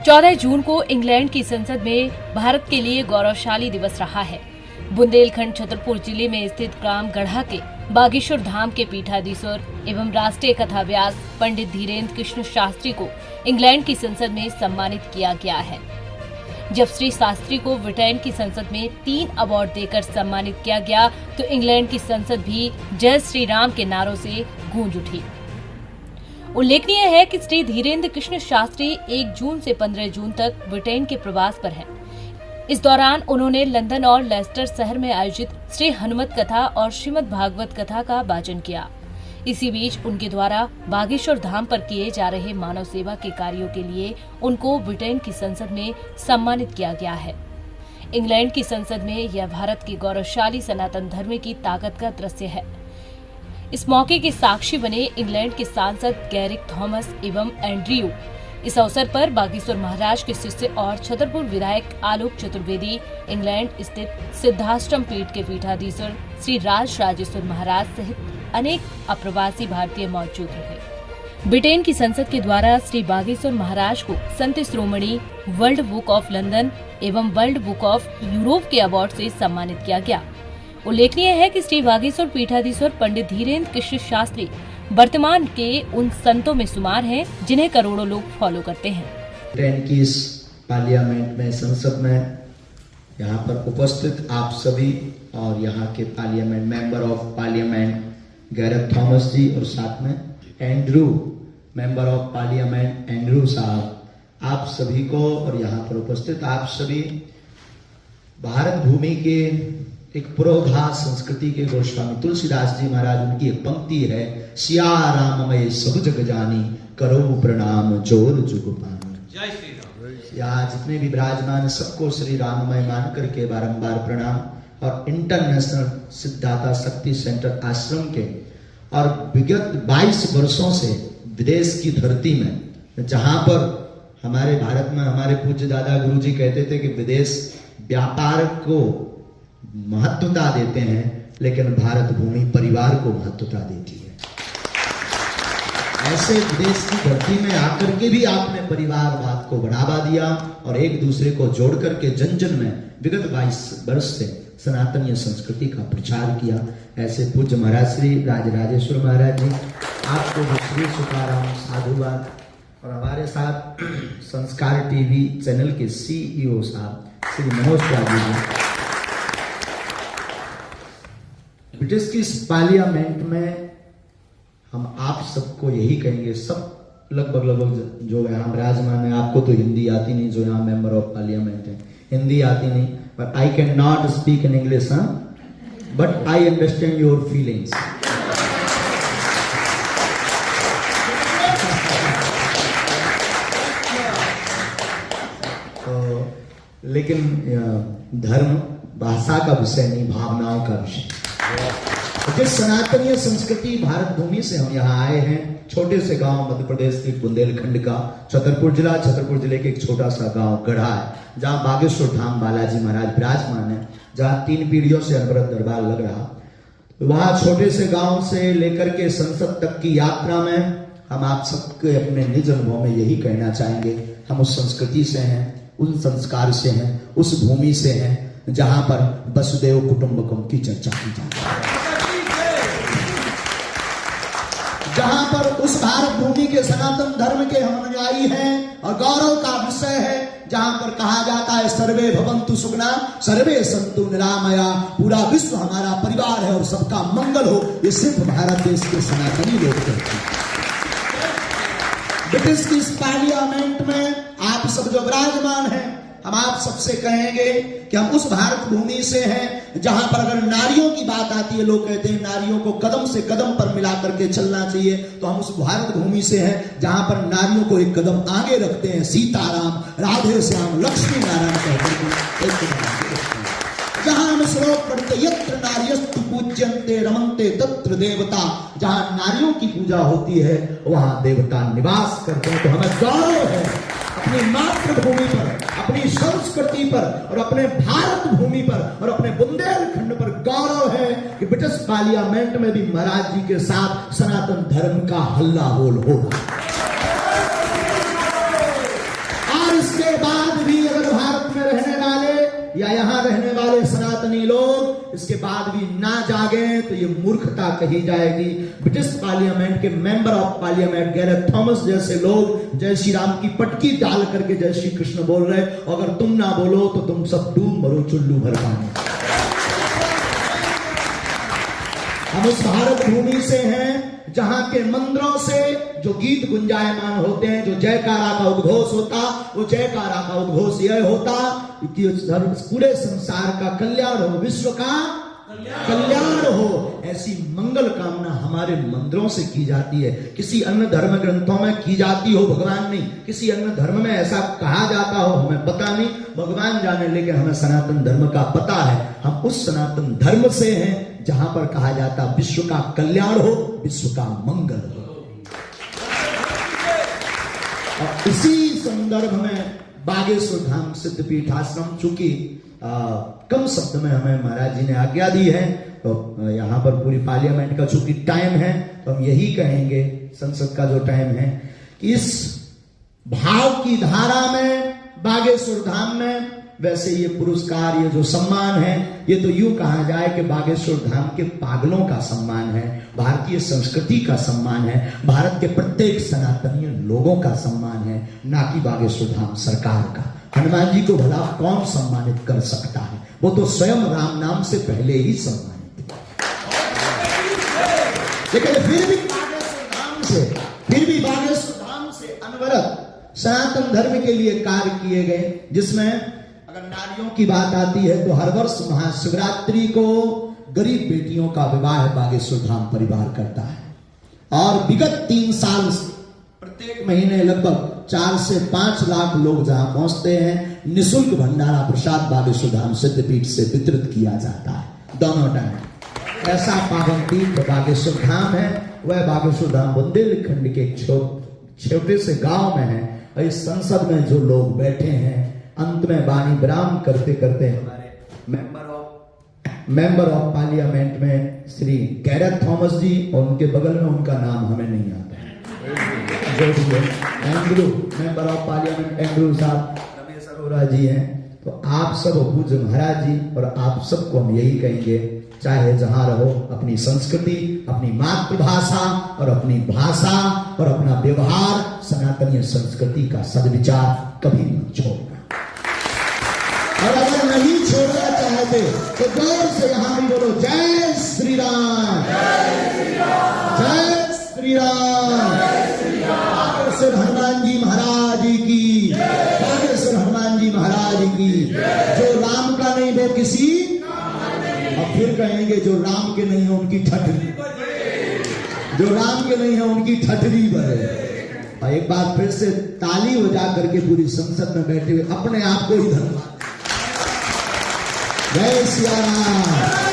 14 जून को इंग्लैंड की संसद में भारत के लिए गौरवशाली दिवस रहा है। बुंदेलखंड छतरपुर जिले में स्थित ग्राम गढ़ा के बागेश्वर धाम के पीठाधीश्वर एवं राष्ट्रीय कथा व्यास पंडित धीरेन्द्र कृष्ण शास्त्री को इंग्लैंड की संसद में सम्मानित किया गया है। जब श्री शास्त्री को ब्रिटेन की संसद में 3 अवार्ड देकर सम्मानित किया गया तो इंग्लैंड की संसद भी जय श्री राम के नारों से गूंज उठी। उल्लेखनीय है कि श्री धीरेन्द्र कृष्ण शास्त्री 1 जून से 15 जून तक ब्रिटेन के प्रवास पर हैं। इस दौरान उन्होंने लंदन और लेस्टर शहर में आयोजित श्री हनुमत कथा और श्रीमद् भागवत कथा का वाचन किया। इसी बीच उनके द्वारा बागेश्वर धाम पर किए जा रहे मानव सेवा के कार्यों के लिए उनको ब्रिटेन की संसद में सम्मानित किया गया है। इंग्लैंड की संसद में यह भारत की गौरवशाली सनातन धर्म की ताकत का दृश्य है। इस मौके के साक्षी बने इंग्लैंड के सांसद गैरिक थॉमस एवं एंड्रयू। इस अवसर पर बागेश्वर महाराज के शिष्य और छतरपुर विधायक आलोक चतुर्वेदी, इंग्लैंड स्थित सिद्धाश्रम पीठ के पीठाधीश्वर श्री राज राजेश्वर महाराज सहित अनेक अप्रवासी भारतीय मौजूद रहे। ब्रिटेन की संसद के द्वारा श्री बागेश्वर महाराज को Sant Shiromani, world book of London एवं वर्ल्ड बुक ऑफ यूरोप के अवार्ड से सम्मानित किया गया। उल्लेखनीय है कि श्री बागेश्वर पीठाधीश्वर पंडित धीरेन्द्र कृष्ण शास्त्री वर्तमान के उन संतों में शुमार हैं जिन्हें करोड़ों लोग फॉलो करते हैं। ब्रिटेन की इस पार्लियामेंट में, संसद में यहाँ पर उपस्थित आप सभी और यहाँ के parliament member of parliament Gareth Thomas ji और साथ में Andrew member of parliament Andrew साहब, आप सभी को और यहाँ पर उपस्थित आप सभी भारत भूमि के एक पुरोधा संस्कृति के गोस्वामी तुलसीदास जी महाराज, उनकी एक पंक्ति है, सिया राममय सब जग जानी, करो प्रणाम जोर जुग पानी। जय श्री राम। यहाँ जितने भी विराजमान सबको श्री राममय मान करके बारंबार प्रणाम। और इंटरनेशनल सिद्धाता शक्ति सेंटर आश्रम के और विगत 22 वर्षों से विदेश की धरती में, जहां पर हमारे भारत में हमारे पूज्य दादा गुरु जी कहते थे कि विदेश व्यापार को महत्वता देते हैं, लेकिन भारत भूमि परिवार को महत्वता देती है। ऐसे विदेश की धरती में आकर के भी आपने परिवारवाद को बढ़ावा दिया और एक दूसरे को जोड़ करके जन जन में विगत 22 वर्ष से सनातनीय संस्कृति का प्रचार किया। ऐसे पूज्य महाराज श्री राजराजेश्वर महाराज जी, आपको भी श्री सुखाराम साधुवाद। और हमारे साथ संस्कार टीवी चैनल के CEO साहब श्री मनोज त्यागी जी। ब्रिटिश की पार्लियामेंट में हम आप सबको यही कहेंगे, सब लगभग जो यहाँ विराजमान है, आपको तो हिंदी आती नहीं, जो यहाँ मेंबर ऑफ पार्लियामेंट है, हिंदी आती नहीं, but I can not speak in English, but I understand your feelings. लेकिन धर्म भाषा का विषय नहीं, भावनाओं का विषय। जिस सनातनीय संस्कृति भारत भूमि से हम यहाँ आए हैं, छोटे से गांव मध्य प्रदेश के बुंदेलखंड का छतरपुर जिले के एक छोटा सा गांव गढ़ा है, जहाँ बागेश्वर धाम बालाजी महाराज विराजमान है, जहाँ 3 पीढ़ियों से अनवरत दरबार लग रहा। वहां छोटे से गांव से लेकर के संसद तक की यात्रा में हम आप सबके अपने निज अनुभव में यही कहना चाहेंगे, हम उस संस्कृति से हैं, उन संस्कार से हैं, उस भूमि से हैं जहां पर वसुदेव कुटुंबकम की चर्चा की जाती है, जहां पर उस भारत भूमि के सनातन धर्म के हम अनुयायी हैं और गौरव का विषय है, जहां पर कहा जाता है सर्वे भवन्तु सुखिना सर्वे सन्तु निरामया, पूरा विश्व हमारा परिवार है और सबका मंगल हो। ये सिर्फ भारत देश के सनातनी लोग कहते हैं। ब्रिटिश की इस पार्लियामेंट में आप सब जो विराजमान हैं, हम आप सबसे कहेंगे कि हम उस भारत भूमि से हैं जहां पर अगर नारियों की बात आती है, लोग कहते हैं नारियों को कदम से कदम पर मिला करके चलना चाहिए, तो हम उस भारत भूमि से हैं जहां पर नारियों को एक कदम आगे रखते हैं। सीताराम, राधे श्याम, लक्ष्मी नारायण कहते हैं। जहां हम श्लोक पढ़ते, यत्र नार्यस्तु पूज्यन्ते रमन्ते तत्र देवता, जहां नारियों की पूजा होती है वहां देवता निवास करते हैं। तो हमें गौरव है अपनी मातृभूमि पर, अपनी संस्कृति पर और अपने भारत भूमि पर और अपने बुंदेलखंड पर गौरव है कि ब्रिटिश पार्लियामेंट में भी महाराज जी के साथ सनातन धर्म का हल्ला बोल होगा। और इसके या यहाँ रहने वाले सनातनी लोग इसके बाद भी ना जागे तो ये मूर्खता कही जाएगी। ब्रिटिश पार्लियामेंट के member of parliament Gareth Thomas जैसे लोग जय श्री राम की पटकी डाल करके जय श्री कृष्ण बोल रहे, अगर तुम ना बोलो तो तुम सब डूब मरो चुल्लू भर पानी। हम उस भारत भूमि से हैं जहां के मंदिरों से जो गीत गुंजायमान होते हैं, जो जयकारा का उद्घोष होता, वो जयकारा का उद्घोष यह होता कि पूरे संसार का कल्याण हो, विश्व का कल्याण हो। ऐसी मंगल कामना हमारे मंदिरों से की जाती है, किसी अन्य धर्म ग्रंथों में की जाती हो भगवान नहीं, किसी अन्य धर्म में ऐसा कहा जाता हो हमें पता नहीं, भगवान जाने, लेकिन हमें सनातन धर्म का पता है। हम उस सनातन धर्म से हैं जहां पर कहा जाता विश्व का कल्याण हो, विश्व का मंगल हो। और इसी संदर्भ में बागेश्वर धाम सिद्धपीठ आश्रम, चूंकि कम शब्द में हमें महाराज जी ने आज्ञा दी है, तो यहाँ पर पूरी पार्लियामेंट का चूंकि टाइम है तो हम यही कहेंगे, संसद का जो टाइम है, कि इस भाव की धारा में बागेश्वर धाम में वैसे ये पुरस्कार, ये जो सम्मान है, ये तो यूं कहा जाए कि बागेश्वर धाम के पागलों का सम्मान है, भारतीय संस्कृति का सम्मान है, भारत के प्रत्येक सनातनीय लोगों का सम्मान है, ना कि बागेश्वर धाम सरकार का। हनुमान जी को भला कौन सम्मानित कर सकता है, वो तो स्वयं राम नाम से पहले ही सम्मानित थे। लेकिन फिर भी बागेश्वर धाम से अनवरत सनातन धर्म के लिए कार्य किए गए, जिसमें अगर नारियों की बात आती है तो हर वर्ष महाशिवरात्रि को गरीब बेटियों का विवाह बागेश्वर धाम परिवार करता है, और विगत 3 साल से प्रत्येक महीने लगभग 4 से 5 लाख लोग जहां पहुंचते हैं, निःशुल्क भंडारा प्रसाद बागेश्वर धाम सिद्धपीठ से वितरित किया जाता है दोनों टाइम। ऐसा पावन तीर्थ बागेश्वर धाम है। वह बागेश्वर धाम बुंदेलखंड के एक छोटे से गांव में है। और इस संसद में जो लोग बैठे हैं, अंत में वाणी विराम करते करते हमारे मेंबर ऑफ पार्लियामेंट में श्री गैरेथ थॉमस जी, और उनके बगल में उनका नाम हमें नहीं आता है, जो भी है Andrew, member of parliament Andrew साहब, रमेश अरोड़ा जी हैं। तो आप सब पूज्य महाराज जी और आप सबको हम यही कहेंगे, चाहे जहां रहो, अपनी संस्कृति, अपनी मातृभाषा और अपनी भाषा और अपना व्यवहार, सनातनीय संस्कृति का सद्विचार कभी मत छोड़ना। और अगर नहीं छोड़ना चाहते तो जोर से यहां भी बोलो जय श्री राम, जय श्री राम। बागेश्वर हनुमान जी महाराज की, बागेश्वर हनुमान जी महाराज की। जो राम का नहीं वो किसी, और फिर कहेंगे जो राम के नहीं है उनकी ठठरी, जो राम के नहीं है उनकी ठठरी बने। और एक बार फिर से ताली हो जा करके पूरी संसद में बैठे हुए अपने आप को ही धन्यवाद। जय श्री राम।